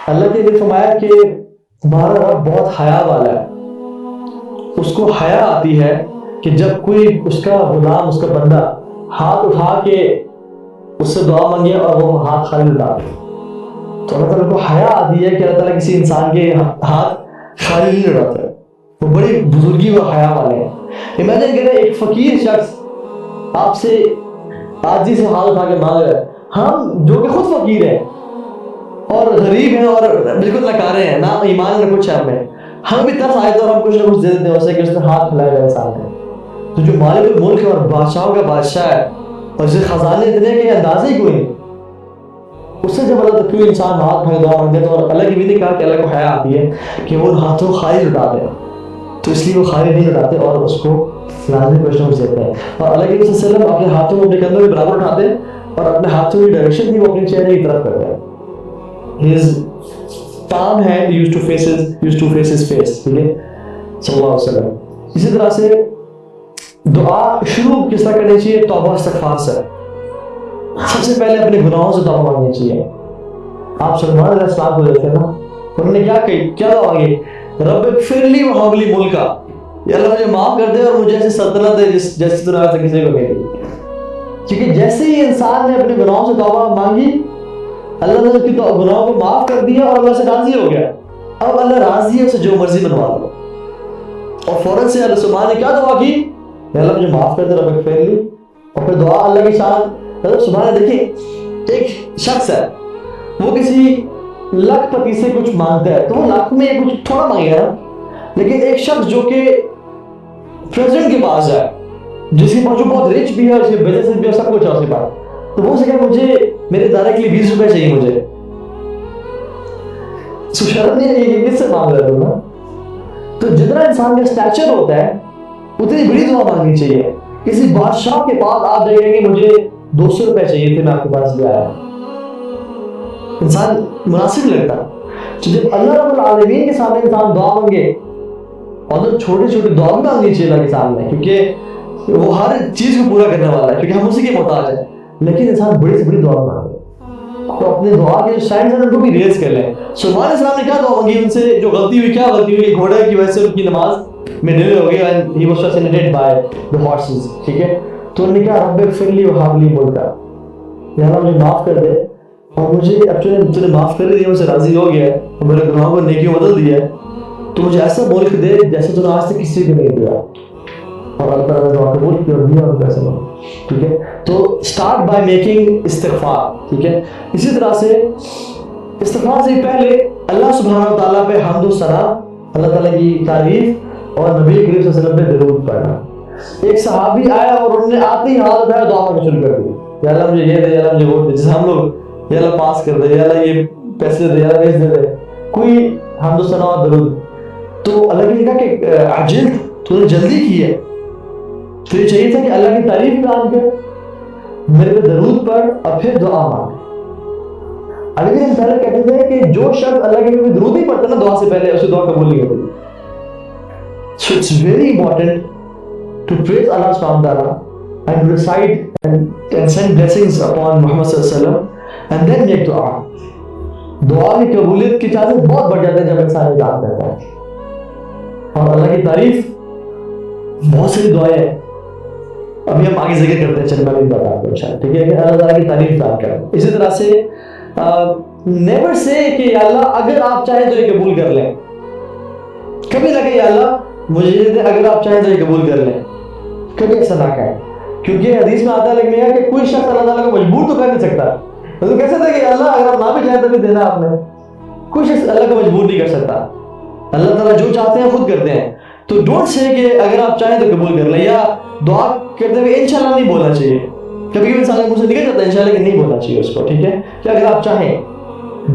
اللہ کے لیے فرمایا کہ تمہارا رب بہت حیا والا ہے. اس کو حیا آتی ہے کہ جب کوئی اس کا غلام، اس کا بندہ ہاتھ اٹھا کے اس سے دعا مانگے اور وہ ہاتھ خالی اٹھا دے، تو اللہ تعالیٰ کو حیا آتی ہے کہ اللہ تعالیٰ کسی انسان کے ہاتھ خالی نہیں اڑاتا ہے. وہ بڑی بزرگی و حیا والے ہیں. امیجن کریں ایک فقیر شخص آپ سے آجزی سے ہاتھ اٹھا کے مانگ رہا ہے. ہم جو کہ خود فقیر ہیں اور غریب ہیں اور بالکل نکارے ہیں، نہ ایمان نہ کچھ ہے ہمیں، ہم بھی ترس آئے تو ہم کچھ نہ کچھ دے دیتے ہیں اسے کہ اس نے ہاتھ پھیلایا ہے انسان نے. تو جو مالک الملک اور بادشاہوں کا بادشاہ ہے اور اسے خزانے اتنے کہ اندازے ہی کوئی نہیں، اس سے جب اللہ کوئی انسان ہاتھ پھیلا دعا مانگے تو اللہ کی بھی نے کہا کہ اللہ کو حیا آتی ہے کہ وہ ہاتھوں خالی اٹھاتے ہیں، تو اس لیے وہ خالی نہیں اٹھاتے اور اس کو لازمی کوششوں میں دیتے ہیں. اور اللہ کے وسلم اپنے ہاتھوں کو اپنے کندھوں کے برابر اٹھاتے ہیں اور اپنے ہاتھوں کی ڈائریکشن بھی وہ اپنے چہرے کی طرف کرتے ہیں. His palm hand used to face his face. ٹھیک ہے صلی اللہ علیہ وسلم. اسی طرح سے دعا شروع کس طرح کرنی چاہیے؟ توبہ استغفار سے. سب سے پہلے اپنے گناہوں سے توبہ مانگنی چاہیے. آپ سلمان علیہ السلام کو دیکھتے ہیں نا، انہوں نے کیا دعا مانگی؟ رب اغفر لی وہب لی ملکا، یا اللہ مجھے معاف کر دے اور مجھے ایسی سلطنت دے جیسی تو آج تک کسی کو نہیں دی. کیونکہ جیسے ہی انسان نے اپنے گناہوں سے توبہ مانگی، اللہ نے اس کی گناہوں کو معاف کر دیا اور اللہ سے راضی ہو گیا. اب اللہ راضی ہے، اسے جو مرضی بنوا لو. اور فوراً سے اللہ سبحانہ نے کیا دعا کی؟ اللہ مجھے معاف کر دے رب اغفر لی. اور پھر دعا اللہ کی شان. اللہ سبحانہ دیکھیں ایک شخص ہے، وہ کسی لاکھ پتی سے کچھ مانگتا ہے تو وہ لاکھ میں کچھ تھوڑا مانگے گا، لیکن ایک شخص جو کہ پریزیڈنٹ کے پاس ہے، جس کے پاس جو بہت رچ بھی ہے، اس کے بزنس بھی ہے، سب کچھ ہے اس کے پاس، تو وہ کہ مجھے میرے ادارے کے لیے 20 روپے چاہیے مجھے. سو شرم نہیں ہے کہ کس سے مانگ رہا ہوں نا. تو جتنا انسان کا اسٹیچر ہوتا ہے اتنی بڑی دعا مانگنی چاہیے. کسی بادشاہ کے پاس آپ جائیں کہ مجھے 200 روپے چاہیے تھے، میں آپ کے پاس لے آیا، انسان مناسب لگتا. تو جب اللہ رب العالمین کے سامنے انسان دعا مانگے، اور تو چھوٹی چھوٹی دعا بھی مانگنی چاہیے اللہ کے سامنے، کیونکہ وہ ہر چیز کو پورا کرنے والا ہے، کیونکہ ہم اسی کے محتاج ہیں. لیکن انسان بڑی سے بڑی دعا مانگے تو اپنے دعا کے جو سائنس ہیں ان کو بھی ریز کر لیں. سلیمان علیہ السلام نے کیا دعا مانگی؟ ان سے جو غلطی ہوئی، کیا غلطی ہوئی؟ گھوڑے کی وجہ سے ان کی نماز میں ڈیلے ہو گئی and he was fascinated by the horses. ٹھیک ہے، تو انہوں نے کہا رب اغفر لی وہب لی ملکا، یا اللہ مجھے معاف کر دے اور مجھے اب تو نے معاف کر دیا، مجھ سے راضی ہو گیا ہے اور میرے گناہوں کو نیکیوں بدل دیا ہے، تو مجھے ایسا ملک دے جیسے تو نے آج تک کسی کو نہیں دیا. اور اللہ تعالیٰ نے دعا قبول کی اور دیا اور پیسے لو. ٹھیک ہے، تو اسٹارٹ بائی میکنگ استغفار. ٹھیک ہے، اسی طرح سے استغفار سے پہلے اللہ سبحانہ تعالیٰ پہ حمد و ثنا، اللہ تعالیٰ کی تعریف اور نبی کریم صلی اللہ علیہ وسلم پہ درود پڑھنا. ایک صحابی آیا اور انہوں نے آتے ہی ہاتھ اٹھایا، دعا مانگنا شروع کر دی، یا اللہ مجھے یہ دے، یا اللہ مجھے وہ دے. جیسے ہم لوگ یا اللہ پاس کر دے، یا اللہ یہ پیسے دے، یا اللہ یہ دے دے، کوئی حمد و ثنا اور درود. تو اللہ نے کہا کہ عجل، تو نے جلدی کی ہے، تو یہ چاہیے تھا کہ اللہ کی تعریف بیان کر، میرے پہ درود پڑھ اور پھر دعا مانگ. علی بن طالب کہتے تھے کہ جو شخص اللہ کے لیے درود نہیں پڑھتا نا دعا سے پہلے، اسے دعا قبول نہیں ہوتی. So it's very important to praise Allah subhanahu wa ta'ala and recite and send blessings upon Muhammad sallallahu alaihi wasallam and then make dua. دعا کی قبولیت کی چانسز بہت بڑھ جاتے ہیں جب انسان یہ کام کرتا ہے. اور اللہ کی تعریف بہت ساری دعائیں ہیں، ابھی ہم آگے ذکر کرتے ہیں، چل میں بھی بتا دوں انشاءاللہ. ٹھیک ہے کہ اللہ تعالیٰ کی تعریف بیان کریں. اسی طرح سے نیور سے کہ اللہ اگر آپ چاہیں تو یہ قبول کر لیں. کبھی نہ کہ اللہ مجھے اگر آپ چاہیں تو یہ قبول کر لیں، کبھی ایسا نہ کہیں. کیونکہ حدیث میں آتا ہے کہ کوئی شخص اللہ تعالیٰ کو مجبور تو کر نہیں سکتا. تو کیسا تھا کہ اللہ اگر آپ نہ بھی چاہیں تو بھی دینا آپ نے. کوئی شخص اللہ کو مجبور نہیں کر سکتا. اللہ تعالیٰ جو چاہتے ہیں خود کرتے ہیں. تو ڈونٹ سے کہ اگر آپ چاہیں تو قبول کر لیں، یا دعا کرتے ہوئے انشاءاللہ نہیں بولنا چاہیے. کبھی کبھی انسان کے منہ سے نکل جاتا ہے انشاءاللہ، کہ نہیں بولنا چاہیے اس کو. ٹھیک ہے کہ اگر آپ چاہیں.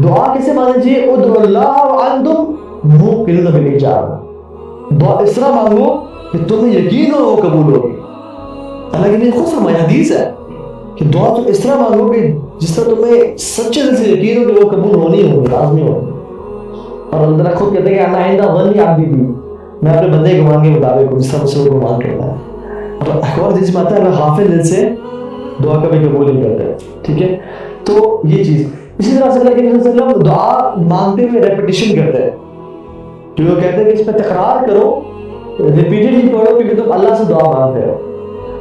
دعا کیسے مانگنا چاہیے؟ ادعوا اللہ وانتم موقنون بالاجابہ. دعا اس طرح مانگو کہ تمہیں یقین ہو وہ قبول ہوگی. اللہ نے خود فرمایا، حدیث ہے کہ دعا تم اس طرح مانگو کہ جس طرح تمہیں سچے دل سے یقین ہو کہ وہ قبول ہونی ہوگی، لازمی ہوگی. اور اللہ تعالیٰ خود کہتے ہیں کہ انا عند ظن عبدی بی، میں اپنے بندے کے گمان کے مطابق ہوں، جس طرح مجھ سے وہ گمان کرتا ہے. اور ایک اور چیز بات ہے، اللہ غافل دل سے دعا کبھی قبول نہیں کرتا ہے. ٹھیک ہے، تو یہ چیز اسی طرح سے اللہ کے نبی صلی اللہ علیہ وسلم دعا مانگتے ہوئے ریپیٹیشن کرتے ہیں، کیونکہ وہ کہتے ہیں کہ اس پہ تکرار کرو، ریپیٹڈلی پڑھو، کیونکہ تم اللہ سے دعا مانگتے ہو۔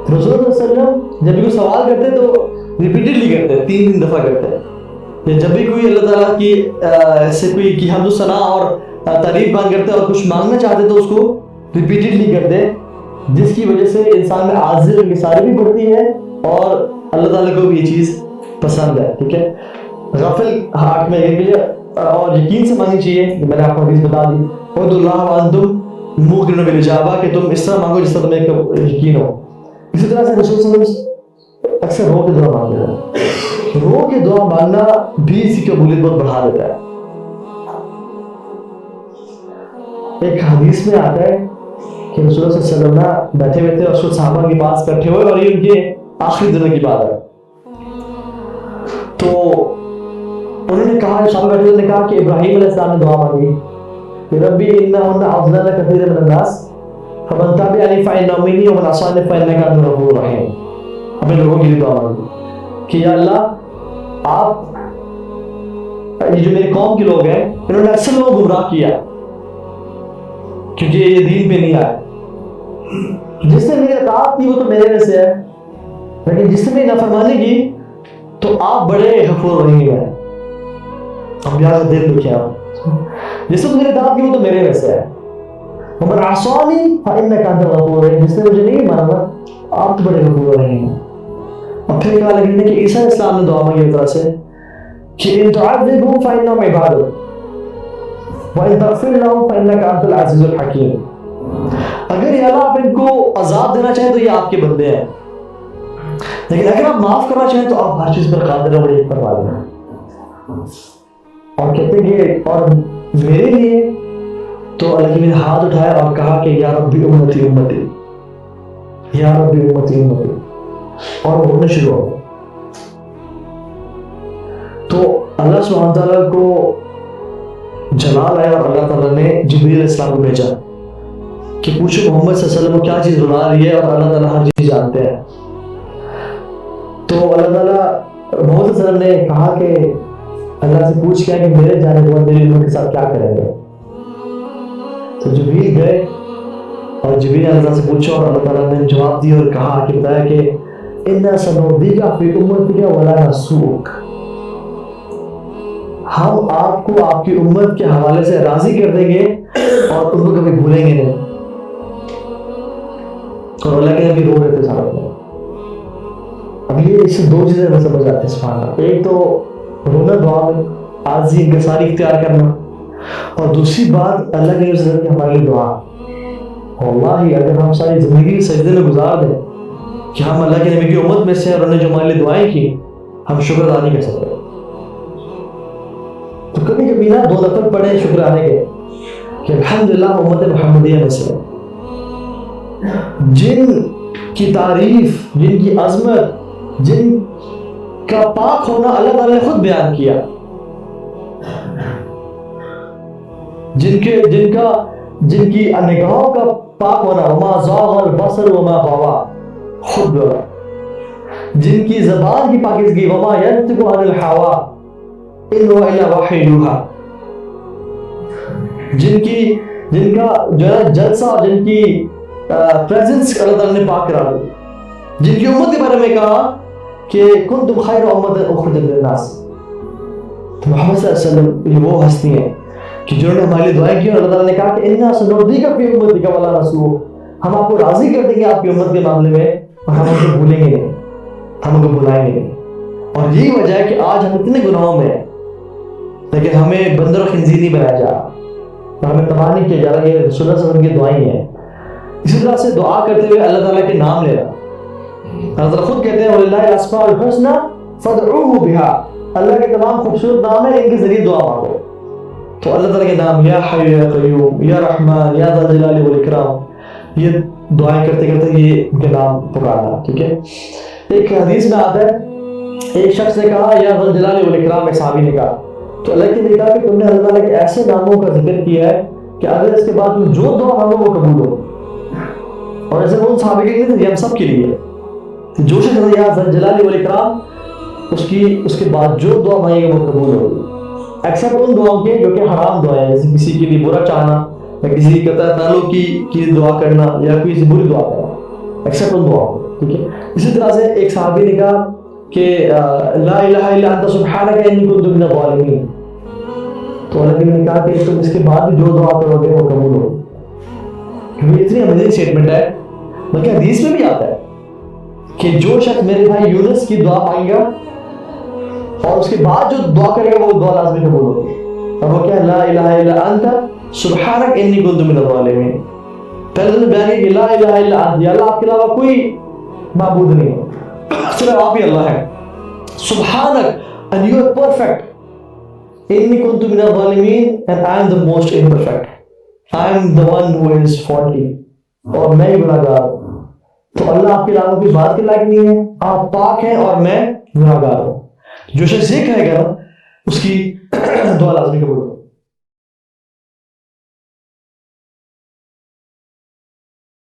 رسول اللہ صلی اللہ علیہ وسلم جب بھی کوئی سوال کرتے تو ریپیٹڈلی کرتے ہیں، 3 دفعہ کرتے ہیں، یا جب بھی کوئی اللہ تعالیٰ کی سے کوئی کی حمد و ثنا اور تعریف بیان کرتے اور کچھ مانگنا چاہتے تو اس کو ریپیٹڈلی کرتے، جس کی وجہ سے انسان میں عاجزی اور انکساری بھی بڑھتی ہے اور اللہ تعالیٰ کو بھی یہ چیز پسند ہے، ٹھیک ہے۔ غافل ہارٹ میں ایک اور یقین سے مانگنی چاہیے، میں نے آپ کو حدیث بتا دی، ادعوا اللہ وانتم موقنون بالاجابہ، کہ تم اس طرح مانگو جس طرح تمہیں ایک یقین ہو۔ اسی طرح سے رسول صلی اللہ علیہ وسلم اکثر رو کے دعا مانگتے ہیں، رو کے دعا مانگنا بھی اس کی قبولیت بہت بڑھا دیتا ہے۔ ایک حدیث میں آتا ہے کہ رسول اللہ صلی اللہ علیہ وسلم بیٹھے ہوئے تھے اور اس صحابہ کے پاس بیٹھے ہوئے، اور یہ ان کے آخری دنوں کی بات ہے، تو انہوں نے کہا، صحابہ بیٹھے ہوئے نے کہا کہ ابراہیم علیہ السلام نے دعا مانگی کہ ربی انہن اضللن کثیر من الناس فمن تبعنی فإنہ منی ومن عصانی فإنک انت الغفور الرحیم۔ اپنے لوگوں کے لیے دعا مانگی کہ یا اللہ، آپ یہ جو میری قوم کے لوگ ہیں انہوں نے اکثر لوگوں کو گمراہ کیا کیونکہ یہ دین پہ نہیں آئے، جس نے میری اطاعت کی وہ تو میرے میں سے ہے، لیکن جس نے میری نافرمانی کی تو آپ بڑے غفور رحیم ہیں۔ اب یاد دل دکھے آپ، جس نے میری اطاعت کی وہ تو میرے میں سے ہے، ومن عصانی فإنک انت الغفور الرحیم، جس نے مجھے نہیں مانا آپ تو بڑے غفور رحیم ہیں۔ اور پھر کہا لگنے کہ عیسیٰ علیہ السلام نے دعا مانگی اس طرح سے کہ ان تعذبهم فإنهم عبادک وَإِن تَغْفِرْ لَهُمْ فَإِنَّكَ أَنْتَ الْعَزِيزُ الْحَكِيمُ۔ اگر یا اللہ آپ ان کو عذاب دینا چاہیں تو یہ آپ کے بندے ہیں، لیکن اگر آپ معاف کرنا چاہیں تو آپ ہر چیز پر قادر ہیں، بڑے حکمت والے ہیں۔ اور کہتے ہیں کہ اور میرے لیے تو اللہ نے ہاتھ اٹھایا اور کہا کہ یا ربی امتی امتی، یا ربی امتی امتی، اور وہ ہونے شروع ہو۔ تو اللہ سبحانہ تعالیٰ کو جلال آیا اور اللہ تعالیٰ نے جبریل علیہ السلام کو بھیجا کہ پوچھو محمد صلی اللہ علیہ وسلم کو کیا چیز رلا رہی ہے، اور اللہ تعالیٰ ہر چیز جانتے ہیں۔ تو اللہ تعالیٰ محمد صلی اللہ علیہ وسلم نے کہا کہ اللہ سے پوچھ کیا کہ میرے جانے کے بعد میری امت کے ساتھ کیا کریں گے۔ تو جبریل گئے اور جبریل نے اللہ سے پوچھا اور اللہ تعالیٰ نے جواب دیا اور کہا کہ بتایا کہ اِنَّا سَنُرْضِيكَ فِي أُمَّتِكَ وَلَا نَسُوءُكَ، ہم آپ کو آپ کی امت کے حوالے سے راضی کر دیں گے اور تم کو کبھی بھولیں گے نہیں۔ اور اللہ کے نبی رو رہے تھے سارے لوگ۔ اب یہ اس سے 2 چیزیں ہمیں سمجھ آتی ہیں سبحان اللہ، ایک تو رونا دعا میں عاجزی انکساری اختیار کرنا، اور دوسری بات اللہ کے نبی کی ہمارے لیے دعا۔ واللہ اگر ہم ساری زندگی سجدے میں گزار دیں کہ ہم اللہ کے نبی کی امت میں سے، اور انہوں نے جو ہمارے لیے دعائیں کی، ہم شکر ادا نہیں کر سکتے۔ تو کبھی کبھی نا 2 لفظ پڑھیں شکرانے کے کہ الحمدللہ امت محمدیہ میں سے، جن کی تعریف، جن کی عظمت، جن کا پاک ہونا اللہ تعالیٰ نے خود بیان کیا، جن کی نگاہوں کا پاک ہونا، وما زاغ البصر وما غوا، خود بولا، جن کی زبان کی پاکیزگی، وما ينطق عن الهوى ان هو الا وحی یوحی، جن کا جو ہے جلسہ اور جن کی پریزنس اللہ تعالیٰ نے پاک کرا دی، جن کی امت کے بارے میں کہا کہ کنتم خیر امت اخرجت للناس۔ تو محمد صلی اللہ علیہ وسلم یہ وہ ہستی ہیں کہ جنہوں نے ہمارے لیے دعائیں کی، اور اللہ تعالیٰ نے کہا کہ انا سنرضیک فی امتک ولا نسوء، ہم آپ کو راضی کر دیں گے آپ کی امت کے معاملے میں، اور ہم ان کو بھولیں گے نہیں، ہم ان کو بھلائیں گے نہیں۔ اور یہی وجہ ہے کہ آج ہم اتنے گناہوں میں ہیں، لیکن ہمیں بندر و خنزیر نہیں بنایا جا رہا، ہمیں تباہ نہیں کیا جا رہا۔ یہ رسول اللہ صلی اللہ علیہ وسلم کی دعائیں ہیں۔ اسی طرح سے دعا کرتے ہوئے اللہ تعالیٰ کے نام لینا، اللہ تعالیٰ خود کہتے ہیں وَلِلَّهِ الْأَسْمَاءُ الْحُسْنَى فَادْعُوهُ بِهَا، اللہ کے تمام خوبصورت نام ہیں، ان کے ذریعے دعا مانگو۔ تو اللہ تعالیٰ کے نام یا حی یا قیوم یا رحمان یا ذا الجلال والاکرام، یہ دعائیں کرتے کرتے یہ ان کے نام پکارنا، ٹھیک ہے۔ ایک حدیث میں آتا ہے ایک شخص نے کہا یا ذا الجلال والاکرام، ایک صحابی نے کہا، تو اللہ کے نبی کہا کہ تم نے اللہ تعالیٰ کے ایسے ناموں کا ذکر کیا ہے کہ اگر اس کے بعد تم جو دعا مانگو وہ قبول ہو۔ اور ایسے وہ صحابی کے لیے ہم سب کے لیے جو شخص یا ذا الجلال والاکرام اس کے بعد جو دعا مانگے گا وہ قبول ہوگی، ایکسپٹ ان دعاؤں کے جو کہ حرام دعائیں ہیں، جیسے کسی کے لیے برا چاہنا یا کسی کے تعلق کی دعا کرنا یا کوئی سے بری دعا کرنا، ایکسپٹ ان دعاؤں کو، ٹھیک ہے۔ اسی طرح سے ایک صحابی نے کہا کہ لا الہ الا انت سبحانک انی کنت من الظالمین، تو اللہ نے کہا کہ تم اس کے بعد بھی جو دعا کرو گے وہ قبول ہوگی، کیونکہ اتنی امیزنگ اسٹیٹمنٹ ہے، بلکہ حدیث میں بھی آتا ہے کہ جو شخص میرے بھائی یونس کی دعا مانگے گا اور اس کے بعد جو دعا کرے گا وہ دعا لازمی قبول ہوگی، اور وہ کیا؟ لا الہ الا انت سبحانک انی کنت من الظالمین۔ پہلے تو نے بیان کیا کہ لا الہ الا انت، یا اللہ آپ کے علاوہ کوئی معبود نہیں ہے، صرف آپ ہی اللہ ہے، سبحانک and you are perfect، انی کنت من الظالمین and I am the most imperfect، I am the one who is faulty، اور میں ہی گناہگار ہوں۔ تو اللہ آپ کے علاوہ کوئی بات کے لائق نہیں ہے، آپ پاک ہیں اور میں گناہگار ہوں۔ جو شخص یہ کہے گا اس کی دعا لازمی قبول ہوگی۔